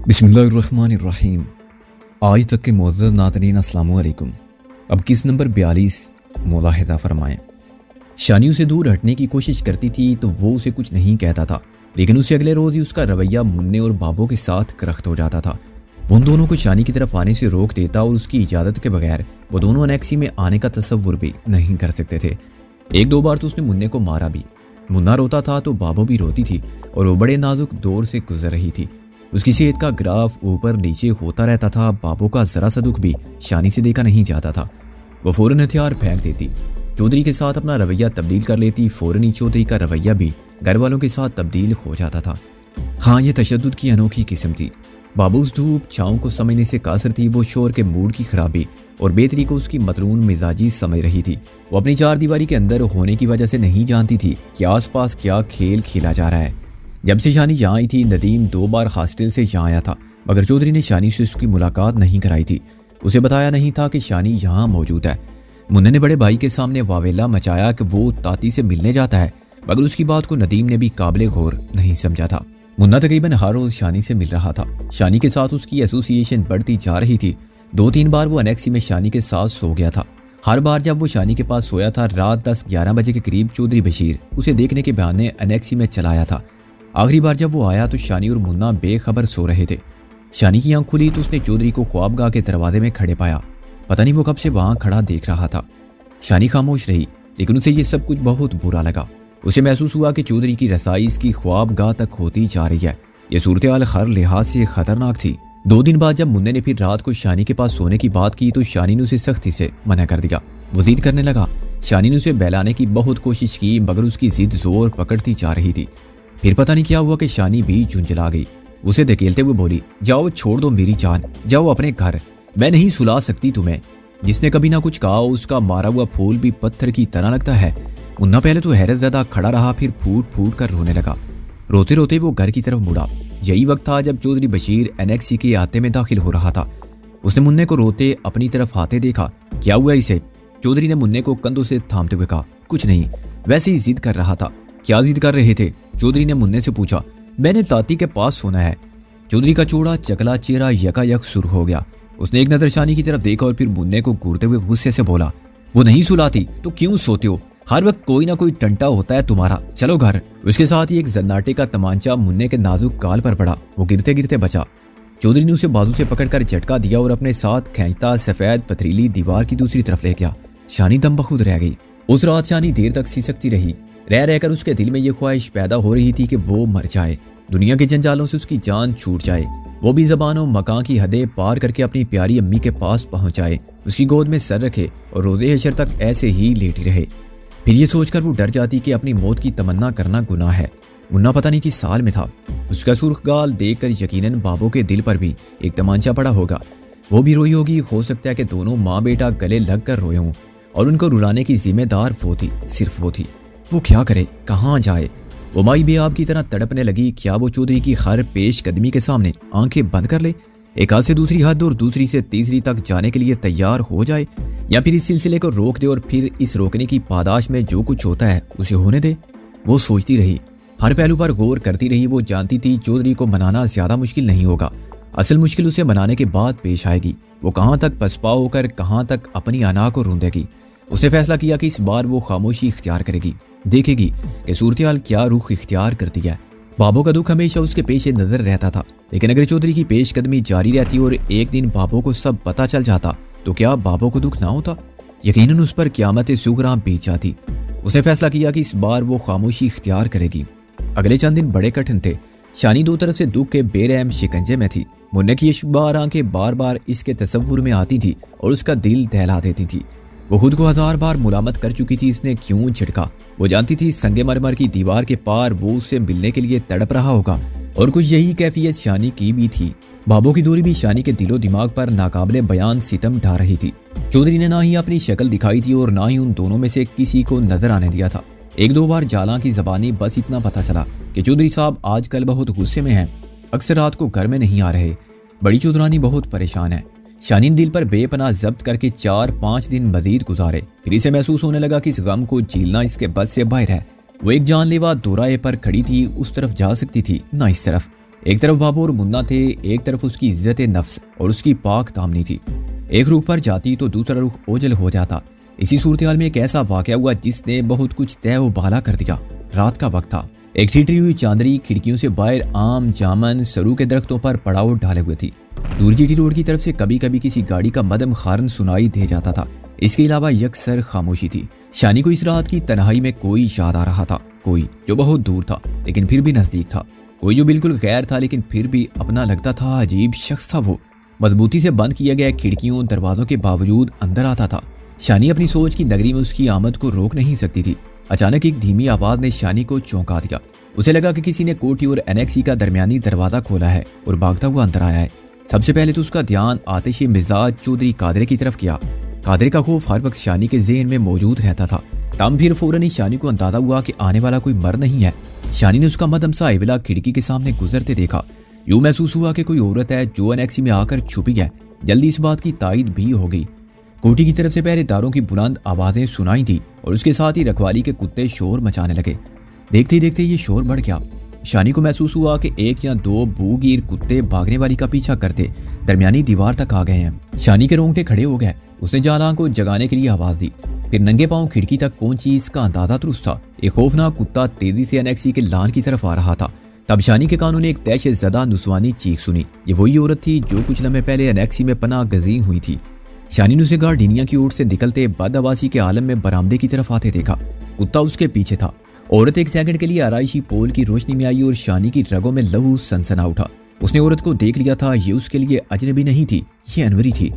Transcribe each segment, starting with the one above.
बिस्मिल्लाहिर्रहमानिर्रहीम। आज तक के मोअज़्ज़ज़ नाज़रीन अस्सलामु अलैकुम। अब किस नंबर 42 मुलाहिज़ा फरमाएं। शानी उसे दूर हटने की कोशिश करती थी तो वो उसे कुछ नहीं कहता था, लेकिन उसे अगले रोज़ ही उसका रवैया मुन्ने और बाबू के साथ करख्त हो जाता था। उन दोनों को शानी की तरफ आने से रोक देता और उसकी इजाज़त के बगैर वो दोनों अनेक्सी में आने का तसव्वुर भी नहीं कर सकते थे। एक दो बार तो उसने मुन्ने को मारा भी। मुन्ना रोता था तो बाबू भी रोती थी और वो बड़े नाजुक दौर से गुजर रही थी। उसकी सेहत का ग्राफ ऊपर नीचे होता रहता था। बाबू का जरा सा दुख भी शानी से देखा नहीं जाता था। वो फौरन हथियार फेंक देती, चौधरी के साथ अपना रवैया तब्दील कर लेती। फौरन ही चौधरी का रवैया भी घर वालों के साथ तब्दील हो जाता था। हाँ, ये तशद्दुद की अनोखी किस्म थी। बाबू उस धूप छाँव को समझने से कासर थी। वो शोर के मूड की खराबी और बेहतरी को उसकी मतरून मिजाजी समझ रही थी। वो अपनी चार दीवारी के अंदर होने की वजह से नहीं जानती थी कि आसपास क्या खेल खेला जा रहा है। जब से शानी यहाँ आई थी, नदीम 2 बार हॉस्टल से यहाँ आया था, मगर चौधरी ने शानी से उसकी मुलाकात नहीं कराई थी। उसे बताया नहीं था कि शानी यहाँ मौजूद है। मुन्ने ने बड़े भाई के सामने वावेला मचाया कि वो ताती से मिलने जाता है, मगर उसकी बात को नदीम ने भी काबिले गौर नहीं समझा था। मुन्ना तकरीबन हर रोज शानी से मिल रहा था। शानी के साथ उसकी एसोसिएशन बढ़ती जा रही थी। 2-3 बार वो अनेक्सी में शानी के साथ सो गया था। हर बार जब वो शानी के पास सोया था, रात 10-11 बजे के करीब चौधरी बशीर उसे देखने के बहाने अनेक्सी में चला आया था। आखिरी बार जब वो आया तो शानी और मुन्ना बेखबर सो रहे थे। शानी की आंख खुली तो उसने चौधरी को ख्वाबगाह के दरवाजे में खड़े पाया। पता नहीं वो कब से वहां खड़ा देख रहा था। शानी खामोश रही, लेकिन उसे ये सब कुछ बहुत बुरा लगा। उसे महसूस हुआ कि चौधरी की रसाई इसकी ख्वाबगाह तक होती जा रही है। यह सूरत हाल हर लिहाज से खतरनाक थी। 2 दिन बाद जब मुन्ने ने फिर रात को शानी के पास सोने की बात की तो शानी ने उसे सख्ती से मना कर दिया। वो जिद करने लगा। शानी ने उसे बहलाने की बहुत कोशिश की, मगर उसकी जिद जोर पकड़ती जा रही थी। फिर पता नहीं क्या हुआ कि शानी भी झुंझला गई। उसे धकेलते हुए बोली, जाओ छोड़ दो मेरी जान, जाओ अपने घर, मैं नहीं सुला सकती तुम्हें। जिसने कभी ना कुछ कहा उसका मारा हुआ फूल भी पत्थर की तरह लगता है। मुन्ना पहले तो हैरत ज़्यादा खड़ा रहा, फिर फूट फूट कर रोने लगा। रोते रोते वो घर की तरफ मुड़ा। यही वक्त था जब चौधरी बशीर एनेक्सी के आते में दाखिल हो रहा था। उसने मुन्ने को रोते अपनी तरफ आते देखा। क्या हुआ इसे? चौधरी ने मुन्ने को कंधों से थामते हुए कहा, कुछ नहीं, वैसे ही जिद कर रहा था। क्या जिद कर रहे थे? चौधरी ने मुन्ने से पूछा। मैंने ताती के पास सोना है। चौधरी का चौड़ा चकला चेहरा यकायक सुर हो गया। उसने एक नजर शानी की तरफ देखा और फिर मुन्ने को घूरते हुए गुस्से से बोला, वो नहीं सुलाती तो क्यों सोते हो? हर वक्त कोई ना कोई टंटा होता है तुम्हारा, चलो घर। उसके साथ ही एक जन्नाटे का तमांचा मुन्ने के नाजुक गाल पर पड़ा। वो गिरते गिरते बचा। चौधरी ने उसे बाजू से पकड़कर झटका दिया और अपने साथ खींचता सफेद पथरीली दीवार की दूसरी तरफ ले गया। शानी दम बखुद रह गई। उस रात शानी देर तक सिसकती रही। रह रहकर उसके दिल में यह ख्वाहिश पैदा हो रही थी कि वो मर जाए, दुनिया के जंजालों से उसकी जान छूट जाए। वो भी ज़बानों मकान की हदें पार करके अपनी प्यारी अम्मी के पास पहुंच जाए, उसकी गोद में सर रखे और रोज़े हशर तक ऐसे ही लेटी रहे। फिर ये सोचकर वो डर जाती कि अपनी मौत की तमन्ना करना गुनाह है। मुन्ना पता नहीं किस साल में था। उसका सुर्ख गाल देखकर यकीनन बाबू के दिल पर भी एक तमांचा पड़ा होगा। वो भी रोई होगी। हो सकता है कि दोनों माँ बेटा गले लग कर रोए हों और उनको रुलाने की जिम्मेदार वो थी, सिर्फ वो थी। वो क्या करे, कहाँ जाए? वो माई बेआब की तरह तड़पने लगी। क्या वो चौधरी की हर पेश कदमी के सामने आंखें बंद कर ले, एक हाथ से दूसरी हद और दूसरी से तीसरी तक जाने के लिए तैयार हो जाए, या फिर इस सिलसिले को रोक दे और फिर इस रोकने की पादाश में जो कुछ होता है उसे होने दे? वो सोचती रही, हर पहलू पर गौर करती रही। वो जानती थी चौधरी को मनाना ज्यादा मुश्किल नहीं होगा। असल मुश्किल उसे मनाने के बाद पेश आएगी। वो कहाँ तक पसपा होकर कहाँ तक अपनी अना को रूंदेगी। उसने फैसला किया कि इस बार वो खामोशी इख्तियार करेगी, देखेगी कि सूरत हाल क्या रुख इख्तियार करती है। बाबू का दुख हमेशा उसके पेश नजर रहता था, लेकिन अगर चौधरी की पेशकदमी जारी रहती और एक दिन बाबू को सब पता चल जाता तो क्या बाबू को दुख ना होता? यकीनन उस पर क़यामत सुगरा बीत जाती। उसने फैसला किया कि इस बार वो खामोशी इख्तियार करेगी। अगले चंद दिन बड़े कठिन थे। शानी 2 तरफ से दुख के बेरहम शिकंजे में थी। मुन्ने की शुबार आंखें बार बार इसके तसव्वुर में आती थी और उसका दिल दहला देती थी। वो खुद को 1000 बार मुलामत कर चुकी थी, इसने क्यों झिड़का। वो जानती थी संगे मरमर की दीवार के पार वो उससे मिलने के लिए तड़प रहा होगा, और कुछ यही कैफियत शानी की भी थी। बाबू की दूरी भी शानी के दिलो दिमाग पर नाकाबिले बयान सितम ढा रही थी। चौधरी ने ना ही अपनी शक्ल दिखाई थी और ना ही उन दोनों में से किसी को नजर आने दिया था। 1-2 बार जाला की जबानी बस इतना पता चला कि चौधरी साहब आजकल बहुत गुस्से में हैं, अक्सर रात को घर में नहीं आ रहे। बड़ी चौधरानी बहुत परेशान है। शानी ने दिल पर बेपनाह जब्त करके 4-5 दिन मजीद गुजारे। फिर इसे महसूस होने लगा कि इस गम को झीलना इसके बस से बाहर है। वो एक जानलेवा दोराहे पर खड़ी थी, उस तरफ जा सकती थी ना इस तरफ। एक तरफ बाबू और मुन्ना थे, एक तरफ उसकी इज्जत नफ्स और उसकी पाक दामनी थी। एक रुख पर जाती तो दूसरा रुख ओझल हो जाता। इसी सूरत हाल में एक ऐसा वाकया हुआ जिसने बहुत कुछ तय व बहाला कर दिया। रात का वक्त था। एक ठिठरी हुई चांदनी खिड़कियों से बाहर आम, जामन, सरू के दरख्तों पर पड़ाव डाले हुए थी। दूर जीटी रोड की तरफ से कभी कभी किसी गाड़ी का मदम खारन सुनाई दे जाता था। इसके अलावा यकसर खामोशी थी। शानी को इस रात की तन्हाई में कोई याद आ रहा था, कोई जो बहुत दूर था लेकिन फिर भी नजदीक था, कोई जो बिल्कुल गैर था लेकिन फिर भी अपना लगता था। अजीब शख्स था वो। मजबूती से बंद किया गया खिड़कियों दरवाजों के बावजूद अंदर आता था। शानी अपनी सोच की नगरी में उसकी आमद को रोक नहीं सकती थी। अचानक एक धीमी आवाज ने शानी को चौंका दिया। उसे लगा कि किसी ने कोठी और एनेक्सी का दरमियानी दरवाजा खोला है और भागता हुआ अंदर आया है। सबसे पहले तो उसका ध्यान आतिश मिजाज चौधरी कादरे की तरफ गया। कादरे का खौफ हर वक्त शानी के जहन में मौजूद रहता था। तब फिर फौरन ही शानी को अंदाजा हुआ कि आने वाला कोई मर्द नहीं है। शानी ने उसका मदम सा इवला खिड़की के सामने गुजरते देखा। यूं महसूस हुआ कि कोई औरत है जो एनेक्सी में आकर छुपी है। जल्दी इस बात की तायद भी हो गई। कोठी की तरफ से पहरेदारों की बुलंद आवाजें सुनाई थी और उसके साथ ही रखवाली के कुत्ते शोर मचाने लगे। देखते ही देखते ये शोर बढ़ गया। शानी को महसूस हुआ कि एक या दो भूगीर कुत्ते भागने वाली का पीछा करते दरमियानी दीवार तक आ गए हैं। शानी के रोंगटे खड़े हो गए। उसने जालां को जगाने के लिए आवाज दी। फिर नंगे पांव खिड़की तक पहुंची। इसका अंदाजा दुरुस्त था। एक खौफनाक कुत्ता तेजी से एनेक्सी के लान की तरफ आ रहा था। तब शानी के कानों ने एक दहशत ज़दा नुस्वानी चीख सुनी। ये वही औरत थी जो कुछ लम्हे पहले एनेक्सी में पनाह गजी हुई थी। शानी ने उसे गार्डिनिया की ओर से निकलते बदहवासी के आलम में बरामदे की तरफ आते देखा। कुत्ता उसके पीछे था। औरत एक सेकंड के लिए आराइशी पोल की रोशनी में आई और शानी की रगों में लहू सनसना उठा। उसने औरत को देख लिया था। ये उसके लिए अजनबी नहीं थी, ये अनवरी थी।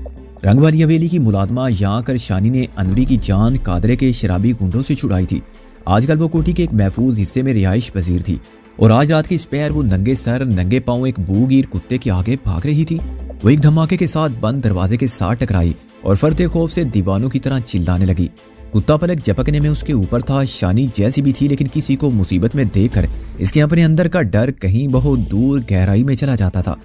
रंग वाली हवेली की मुलाजमा यहाँ आकर शानी ने अनवरी की जान कादरे के शराबी गुंडों से छुड़ाई थी। आजकल वो कोठी के एक महफूज हिस्से में रिहाइश पजीर थी और आज रात की स्पैर वो नंगे सर नंगे पांव एक बूगीर कुत्ते के आगे भाग रही थी। वो एक धमाके के साथ बंद दरवाजे के साथ टकराई और फरते खौफ से दीवानों की तरह चिल्लाने लगी। कुत्ता पलक झपकने में उसके ऊपर था। शानी जैसी भी थी लेकिन किसी को मुसीबत में देखकर इसके अपने अंदर का डर कहीं बहुत दूर गहराई में चला जाता था।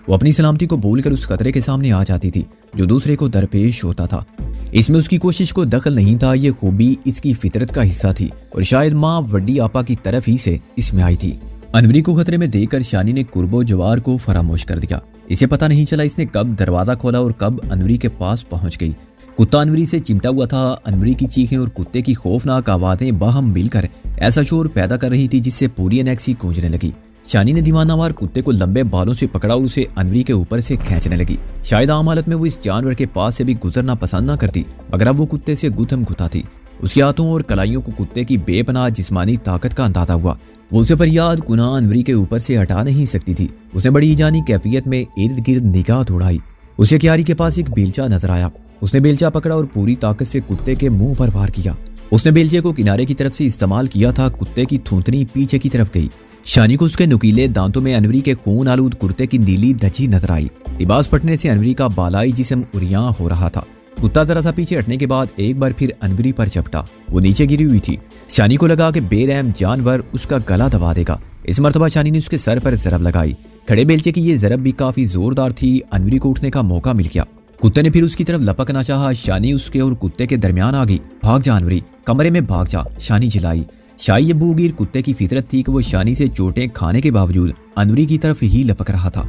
वो अपनी सलामती को भूलकर उस खतरे के सामने आ जाती थी जो दूसरे को दरपेश होता था। इसमें उसकी कोशिश को दखल नहीं था। ये खूबी इसकी फितरत का हिस्सा थी और शायद माँ वड्डी आपा की तरफ ही से इसमें आई थी। अनवरी को खतरे में देखकर शानी ने कुर्बो जवार को फरामोश कर दिया। इसे पता नहीं चला इसने कब दरवाजा खोला और कब अनवरी के पास पहुंच गई। कुत्ता अनवरी से चिमटा हुआ था। अनवरी की चीखें और कुत्ते की खौफनाक आवाजें बाहम मिलकर ऐसा शोर पैदा कर रही थी जिससे पूरी एनेक्सी गूंजने लगी। शानी ने दीवानावार कुत्ते को लंबे बालों से पकड़ा और उसे अनवरी के ऊपर से खींचने लगी। शायद आम हालत में वो इस जानवर के पास से भी गुजरना पसंद ना करती, मगर अब वो कुत्ते से गुथम गुथा थी। उसके हाथों और कलाइयों को कुत्ते की बेपनाह जिस्मानी ताकत का अंदाजा हुआ। वो उसे फरियाद गुनाह अनवरी के ऊपर से हटा नहीं सकती थी। उसने बड़ी जानी कैफियत में इर्द गिर्द निगाह दौड़ाई। उसे क्यारी के पास एक बेलचा नजर आया। उसने बेलचा पकड़ा और पूरी ताकत से कुत्ते के मुंह पर वार किया। उसने बेलचे को किनारे की तरफ से इस्तेमाल किया था। कुत्ते की थूथनी पीछे की तरफ गई। शानी को उसके नुकीले दांतों में अनवरी के खून आलूद कुर्ते की नीली धज्जी नजर आई। लिबास फटने से अनवरी का बालाई जिस्म उरियां हो रहा था। कुत्ता जरा सा पीछे हटने के बाद एक बार फिर अनवरी पर झपटा। वो नीचे गिरी हुई थी। शानी को लगा कि बेरहम जानवर उसका गला दबा देगा। इस मर्तबा शानी ने उसके सर पर जरब लगाई। खड़े बेलचे की ये जरब भी काफी जोरदार थी। अनवरी को उठने का मौका मिल गया। कुत्ते ने फिर उसकी तरफ लपकना चाहा। शानी उसके और कुत्ते के दरमियान आ गई। भाग जा अनवरी, कमरे में भाग जा, शानी चिल्लाई। शायद ये बूगीर कुत्ते की फितरत थी कि वो शानी से चोटें खाने के बावजूद अनवरी की तरफ ही लपक रहा था।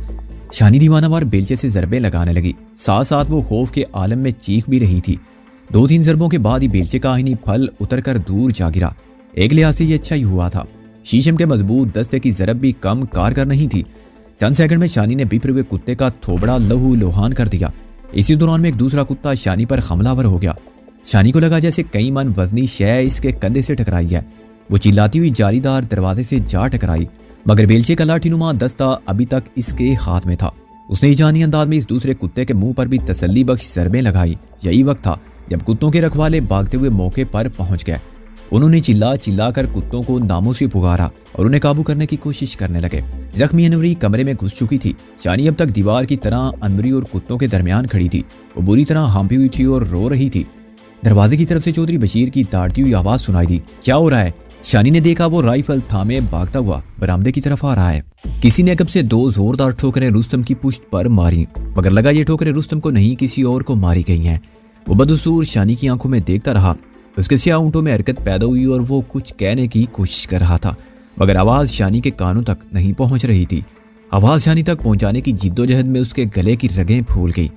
शानी दीवानावार बेलचे से जरबे लगाने लगी। साथ साथ वो खौफ के आलम में चीख भी रही थी। 2-3 जरबों के बाद ही बेलचे का आहिनी फल उतरकर दूर जा गिरा। एक लिहाज से ये अच्छा ही हुआ था। शीशम के मजबूत दस्ते की जरब भी कम कारगर नहीं थी। चंद सेकंड में शानी ने बिफरे हुए कुत्ते का थोबड़ा लहू लोहान कर दिया। इसी दौरान में एक दूसरा कुत्ता शानी पर हमलावर हो गया। शानी को लगा जैसे कई मन वजनी शय इसके कंधे से टकराई है। वो चिल्लाती हुई जालीदार दरवाजे से जा टकराई, मगर बेलचे का लाठीनुमा दस्ता अभी तक इसके हाथ में था। उसने ईजानी अंदाज में इस दूसरे कुत्ते के मुंह पर भी तसल्ली बख्श जरबें लगाई। यही वक्त था जब कुत्तों के रखवाले भागते हुए मौके पर पहुंच गए। उन्होंने चिल्ला कर कुत्तों को नामों से पुकारा और उन्हें काबू करने की कोशिश करने लगे। जख्मी अनवरी कमरे में घुस चुकी थी। शानी अब तक दीवार की तरह अनवरी और कुत्तों के दरमियान खड़ी थी। वो बुरी तरह हांफी हुई थी और रो रही थी। दरवाजे की तरफ से चौधरी बशीर की दाढ़ती हुई आवाज सुनाई दी। क्या हो रहा है? शानी ने देखा वो राइफल थामे भागता हुआ बरामदे की तरफ आ रहा है। किसी ने कब से 2 जोरदार ठोकरें रुस्तम की पुश्त पर मारी, मगर लगा ये ठोकरें रुस्तम को नहीं किसी और को मारी गई हैं। वो बदसूर शानी की आंखों में देखता रहा। उसके स्याह ऊँटों में हरकत पैदा हुई और वो कुछ कहने की कोशिश कर रहा था, मगर आवाज शानी के कानों तक नहीं पहुंच रही थी। आवाज शानी तक पहुंचाने की जिद्दोजहद में उसके गले की रगें फूल गई।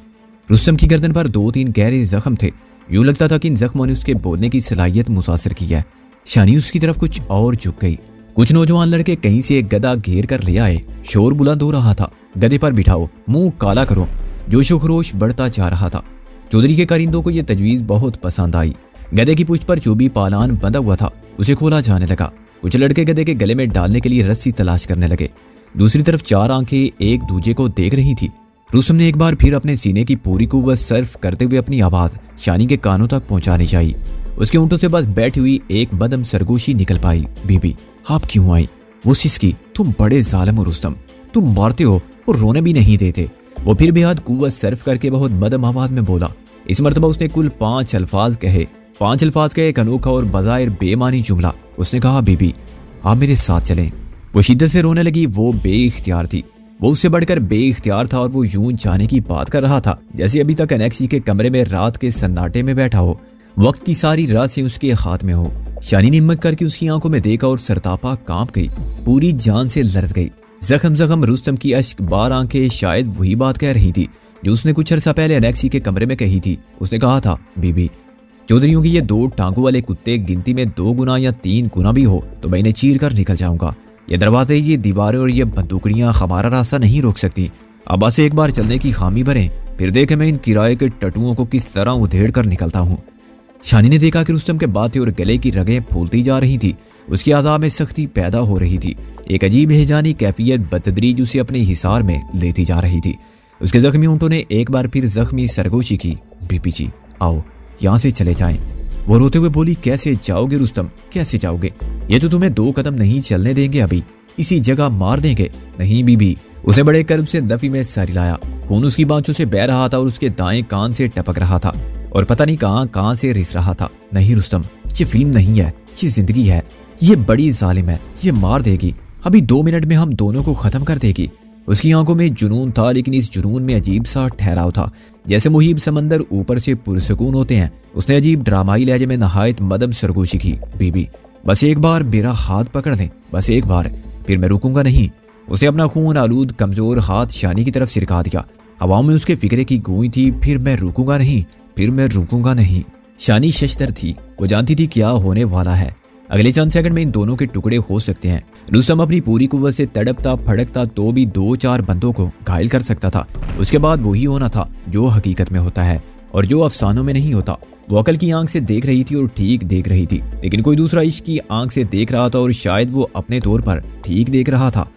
रुस्तम की गर्दन पर 2-3 गहरे जख्म थे। यूं लगता था कि इन जख्मों ने उसके बोलने की सलाहियत मुतासिर की है। शानी उसकी तरफ कुछ और झुक गई। कुछ नौजवान लड़के कहीं से एक गधा घेर कर ले आए। शोर बुलंद हो रहा था, गधे पर बिठाओ, मुंह काला करो। जोशो खरोश बढ़ता जा रहा था। चौधरी के कारिंदों को यह तजवीज बहुत पसंद आई। गधे की पुष्ट पर चूबी पालान बंधा हुआ था, उसे खोला जाने लगा। कुछ लड़के गधे के गले में डालने के लिए रस्सी तलाश करने लगे। दूसरी तरफ 4 आंखें एक दूजे को देख रही थी। रुस्तम ने एक बार फिर अपने सीने की पूरी कुव्वत सर्फ करते हुए अपनी आवाज शानी के कानों तक पहुंचानी चाहिए। उसके ऊँटों से बस बैठी हुई एक बदम सरगोशी निकल पाई। बीबी, आप क्यों आई? वो सिसकी, तुम बड़े जालिम हो रुस्तम, तुम मारते हो और रोने भी नहीं देते। वो फिर बेहद कुव्वत सर्फ करके बहुत बदम आवाज में बोला। इस मरतबा उसने कुल 5 अल्फाज कहे। 5 अल्फाज का एक अनोखा और बज़ाहिर बेमानी जुमला। उसने कहा, बीबी आप मेरे साथ चलें। वो शिद्दत से रोने लगी। वो बेइख्तियार थी, वो उससे बढ़कर बेइख्तियार था और वो यूं जाने की बात कर रहा था जैसे अभी तक अनेक्सी के कमरे में रात के सन्नाटे में बैठा हो, वक्त की सारी रात से उसके हाथ में हो। शानी ने हिम्मत करके उसकी आंखों में देखा और सरतापा कांप गई, पूरी जान से लरज गई। जख्म जख्म रुस्तम की अश्क बार आंखें शायद वही बात कह रही थी जो उसने कुछ अर्सा पहले अनेक्सी के कमरे में कही थी। उसने कहा था, बीबी चौधरियों की ये 2 टांगों वाले कुत्ते गिनती में 2 गुना या 3 गुना भी हो तो मैं इन्हें चीर कर निकल जाऊंगा। ये दरवाजे, ये दीवारें और ये बंदूकड़ियां हमारा रास्ता नहीं रोक सकती। अब बस एक बार चलने की खामी भरें, फिर देखें मैं इन किराए के टटुओं को किस तरह उधेड़ कर निकलता हूँ। शानी ने देखा कि रुस्तम के बातें और गले की रगें फूलती जा रही थी। उसकी आज़ा में सख्ती पैदा हो रही थी। एक अजीब हेजानी कैफियत बतदरीज उसे अपने हिसार में लेती जा रही थी। उसके जख्मी ऊँटों ने एक बार फिर जख्मी सरगोशी की। बीबी जी आओ, यहाँ से चले जाएं। वो रोते हुए बोली, कैसे जाओगे रुस्तम, कैसे जाओगे? ये तो तुम्हें 2 कदम नहीं चलने देंगे, अभी इसी जगह मार देंगे। नहीं बीबी। उसे बड़े कर्ब से दफी में सर हिलाया। खून उसकी बांचों से बह रहा था और उसके दाएं कान से टपक रहा था और पता नहीं कहां से रिस रहा था। नहीं रुस्तम, ये फिल्म नहीं है, ये जिंदगी है। ये बड़ी जालिम है, ये मार देगी। अभी 2 मिनट में हम दोनों को खत्म कर देगी। उसकी आंखों में जुनून था, लेकिन इस जुनून में अजीब सा ठहराव था, जैसे मुहीब समंदर ऊपर से पुरसकून होते हैं। उसने अजीब ड्रामाई लहजे में नहायत मदम सरगोशी की। बीबी बस एक बार मेरा हाथ पकड़ लें, बस एक बार, फिर मैं रुकूंगा नहीं। उसे अपना खून आलूद कमजोर हाथ शानी की तरफ सिरका दिया। हवाओं में उसके फिक्रे की गूंज थी, फिर मैं रुकूंगा नहीं, फिर मैं रुकूंगा नहीं। शानी शशदर थी, वो जानती थी क्या होने वाला है। अगले चंद सेकंड में इन दोनों के टुकड़े हो सकते हैं। रुस्तम अपनी पूरी कुव्वत से तड़पता फड़कता तो भी 2-4 बंदों को घायल कर सकता था। उसके बाद वही होना था जो हकीकत में होता है और जो अफसानों में नहीं होता। वो अकल की आंख से देख रही थी और ठीक देख रही थी, लेकिन कोई दूसरा इश्क की आंख से देख रहा था और शायद वो अपने तौर पर ठीक देख रहा था।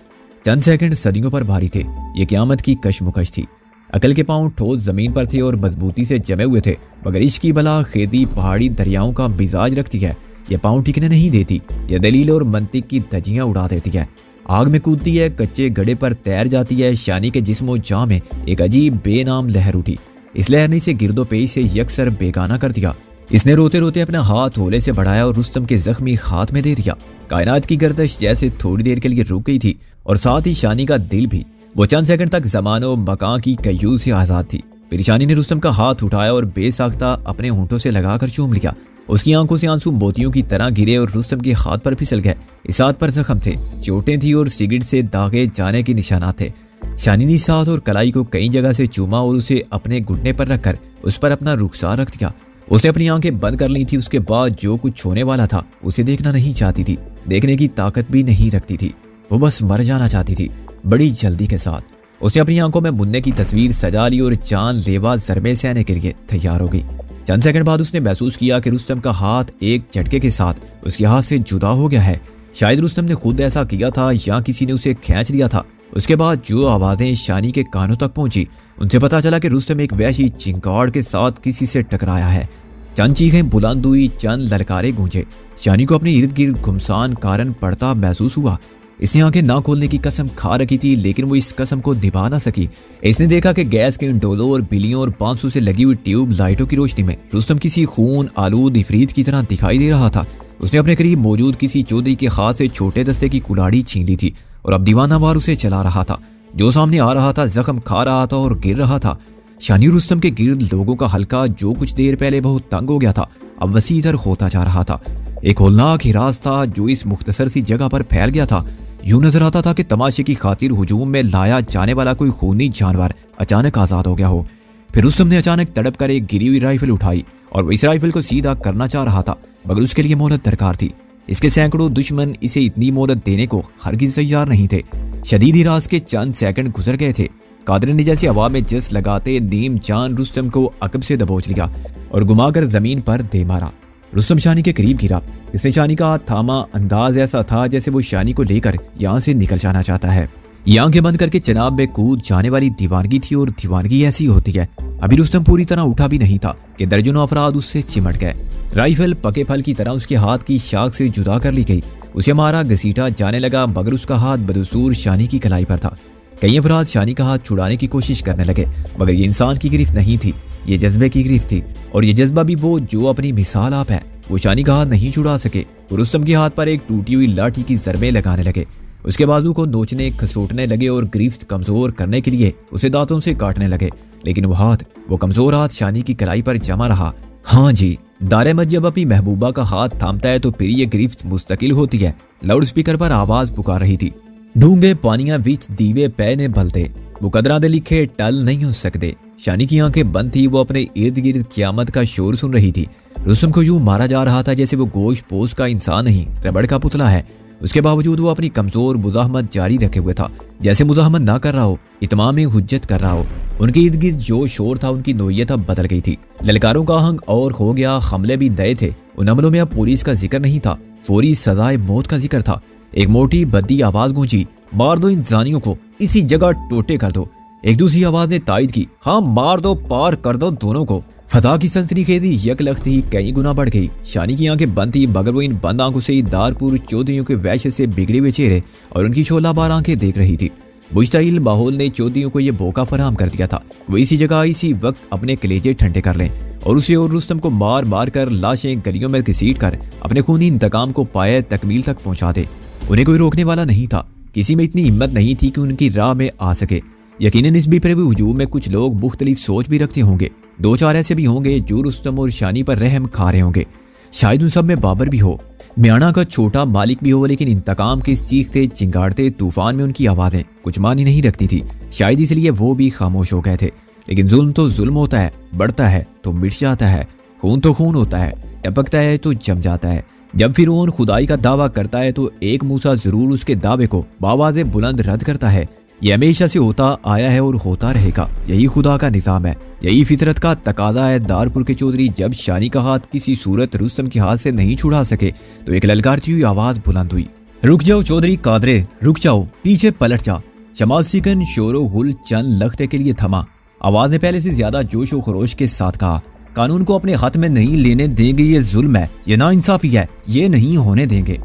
चंद सेकंड सदियों पर भारी थे। ये क़यामत की कशमुकश थी। अकल के पांव ठोस जमीन पर थे और मजबूती से जमे हुए थे, मगर इश्क की बला खेती पहाड़ी दरियाओं का मिजाज रखती है। ये पांव टिकने नहीं देती। ये दलील और मंतिक की धज्जियां उड़ा देती है। आग में कूदती है, कच्चे गड्ढे पर तैर जाती है। शानी के जिस्मो जाँ में एक अजीब बेनाम लहर उठी। इस लहर ने इसे गिरदोपेश से यकसर बेगाना कर दिया। इसने रोते रोते अपना हाथ होले से बढ़ाया और रुस्तम के जख्मी हाथ में दे दिया। कायनात की गर्दश जैसे थोड़ी देर के लिए रुक गई थी और साथ ही शानी का दिल भी। वो चंद सेकंड तक ज़मानो मकान की कय्यू से आज़ाद थी। फिर शानी ने रुस्तम का हाथ उठाया और बेसाख्ता अपने होंठों से लगाकर चूम लिया। उसकी आंखों से आंसू मोतियों की तरह गिरे और रुस्तम के हाथ पर फिसल गए। इस हाथ पर जख्म थे, चोटें थी और सिगरेट से दागे जाने के निशानात थे। शानी ने साथ और कलाई को कई जगह से चूमा और उसे अपने घुटने पर रखकर उस पर अपना रुखसार रख दिया। उसने अपनी आंखें बंद कर ली थी। उसके बाद जो कुछ होने वाला था उसे देखना नहीं चाहती थी, देखने की ताकत भी नहीं रखती थी। वो बस मर जाना चाहती थी बड़ी जल्दी के साथ। उसने अपनी आंखों में मुन्ने की तस्वीर सजा ली और जान लेवा ज़रबे सहने के लिए तैयार हो गई। चंद सेकंड बाद उसने महसूस किया कि रुस्तम का हाथ एक झटके के साथ उसके हाथ से जुदा हो गया है। शायद रुस्तम ने खुद ऐसा किया था या किसी ने उसे खींच लिया था। उसके बाद जो आवाजें शानी के कानों तक पहुंची, उनसे पता चला कि रुस्तम एक वैसी चिंगाड़ के साथ किसी से टकराया है। चंद चीखें बुलंद हुई, चंद ललकारे गूंजे। शानी को अपने इर्द गिर्द घुमसान कारण पड़ता महसूस हुआ। इसने आंखें ना खोलने की कसम खा रखी थी, लेकिन वो इस कसम को निभा ना सकी। इसने देखा कि गैस के डोलों और बिलियों और 500 से लगी हुई ट्यूब लाइटों की रोशनी में रुस्तम किसी खून आलूद इफरीत की तरह दिखाई दे रहा था। उसने अपने करीब मौजूद किसी चौधरी के हाथ से छोटे दस्ते की कुल्हाड़ी छीन ली थी और अब दीवाना वार उसे चला रहा था। जो सामने आ रहा था जख्म खा रहा था और गिर रहा था। शानी रुस्तम के गिर्द लोगों का हल्का जो कुछ देर पहले बहुत तंग हो गया था, अब वसीतर होता जा रहा था। एक होलनाक हिरास था जो इस मुख्तसर सी जगह पर फैल गया था। यूं नजर आता था कि तमाशे की खातिर हुजूम में लाया जाने वाला कोई खूनी जानवर अचानक आजाद हो गया हो। फिर रुस्तम ने अचानक तड़प कर एक गिरी हुई राइफल उठाई और वो इस राइफल को सीधा करना चाह रहा था, मगर उसके लिए मोहलत दरकार थी। इसके सैकड़ों दुश्मन इसे इतनी मोहलत देने को हरगिज़ तैयार नहीं थे। शदीद हिरास के चंद सेकंड गुजर गए थे। कादर ने जैसी हवा में जस लगाते नीम जान रुस्तम को अकब से दबोच लिया और घुमाकर जमीन पर दे मारा। रुस्तम शानी के करीब गिरा। इसने शानी का हाथ थामा। अंदाज ऐसा था जैसे वो शानी को लेकर यहाँ से निकल जाना चाहता है। ये आंखें बंद करके जनाब में कूद जाने वाली दीवानगी थी और दीवानगी ऐसी होती है। अभी रुस्तम पूरी तरह उठा भी नहीं था कि दर्जनों अफराद उससे चिमट गए। राइफल पके फल की तरह उसके हाथ की शाख से जुदा कर ली गई। उसे मारा घसीटा जाने लगा, मगर उसका हाथ बदसूर शानी की कलाई पर था। कई अफराद शानी का हाथ छुड़ाने की कोशिश करने लगे, मगर ये इंसान की गिरफ्त नहीं थी, ये जज्बे की गिरफ्त थी। और ये जज्बा भी वो जो अपनी मिसाल आप है। वो शानी का हाथ नहीं छुड़ा सके। वो रुस्तम के हाथ पर एक टूटी हुई लाठी की ज़रबें लगाने लगे। उसके बाजू को नोचने खसोटने लगे और गिरफ्त कमजोर करने के लिए उसे दांतों से काटने लगे। लेकिन वो कमजोर हाथ शानी की कलाई पर जमा रहा। हाँ जी, दारे मत जब अपनी महबूबा का हाथ थामता है तो फिर ये गिरफ्त मुस्तकिल होती है। लाउड स्पीकर पर आवाज पुकार रही थी, ढूंगे पानियां विच दीवे पै ने बलते, मुकदरा दे लिखे टल नहीं हो सकते। शानी की आंखें बंद थी। वो अपने इर्द गिर्द क़यामत का शोर सुन रही थी। रुस्तम को यूं मारा जा रहा था जैसे वो गोश्त पोस्ट का इंसान नहीं, रबड़ का पुतला है। उसके बावजूद वो अपनी कमजोर मुजाहमत जारी रखे हुए था, जैसे मुजाहमत ना कर रहा हो, इत्माम हुज्जत कर रहा हो। उनके इर्द गिर्द जो शोर था, उनकी नोयत अब बदल गई थी। ललकारों का आहंग और हो गया। हमले भी नए थे। उन हमलों में अब पुलिस का जिक्र नहीं था, फौरी सजाए मौत का जिक्र था। एक मोटी बद्दी आवाज गूंजी, मार दो इन जानियों को, इसी जगह टोटे कर दो। एक दूसरी आवाज ने तायद की, हाँ मार दो, पार कर दो दोनों को। फता की सनसनीखेजी यकलख्त ही कई गुना बढ़ गई। शानी की आंखें बंद थी, मगर वो इन बंद आंखों से दारपुर चौधरियों के वैश्य से बिगड़े हुए चेहरे और उनकी शोलाबार आंखें देख रही थी। मुश्ताइल माहौल ने चौधरियों को यह मौका फराहम कर दिया था। वो इसी जगह इसी वक्त अपने कलेजे ठंडे कर लें और उसे और रुस्तम को मार मार कर लाशें गलियों में घसीट कर अपने खूनी इंतकाम को पाए तकमील तक पहुंचा दे। उन्हें कोई रोकने वाला नहीं था। किसी में इतनी हिम्मत नहीं थी कि उनकी राह में आ सके। यकीनन इस बिखरे हुए हुजूम में कुछ लोग मुख्तलिफ सोच भी रखते होंगे। दो चार ऐसे भी होंगे जो रुस्तम और शानी पर रहम खा रहे होंगे। शायद उन सब में बाबर भी हो, म्याना का छोटा मालिक भी हो, लेकिन इंतकाम के इस चीखते चिंगाड़ते तूफान में उनकी आवाजें कुछ मानी नहीं रखती थी। शायद इसलिए वो भी खामोश हो गए थे। लेकिन जुल्म तो जुल्म होता है, बढ़ता है तो मिट जाता है। खून तो खून होता है, टपकता है तो जम जाता है। जब फिरौन खुदाई का दावा करता है तो एक मूसा जरूर उसके दावे को बावाज़े बुलंद रद्द करता है। यह हमेशा से होता आया है और होता रहेगा। यही खुदा का निज़ाम है, यही फितरत का तकादा है। दारपुर के चौधरी जब शानी का हाथ किसी सूरत रुस्तम के हाथ से नहीं छुड़ा सके तो एक ललकारती हुई आवाज बुलंद हुई, रुक जाओ चौधरी कादरे, रुक जाओ, पीछे पलट जा। शमाल सिकन शोरो हुल चंद लख्ते के लिए थमा। आवाज ने पहले से ज्यादा जोश और खरोश के साथ कहा, कानून को अपने हाथ में नहीं लेने देंगे, ये जुल्म है, ये नाइंसाफी है, ये नहीं होने देंगे।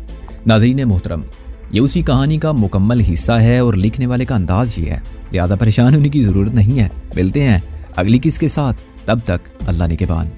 नाज़रीन मोहतरम, ये उसी कहानी का मुकम्मल हिस्सा है और लिखने वाले का अंदाज ये है। ज़्यादा परेशान होने की ज़रूरत नहीं है। मिलते हैं अगली किस के साथ, तब तक अल्लाह निगहबान।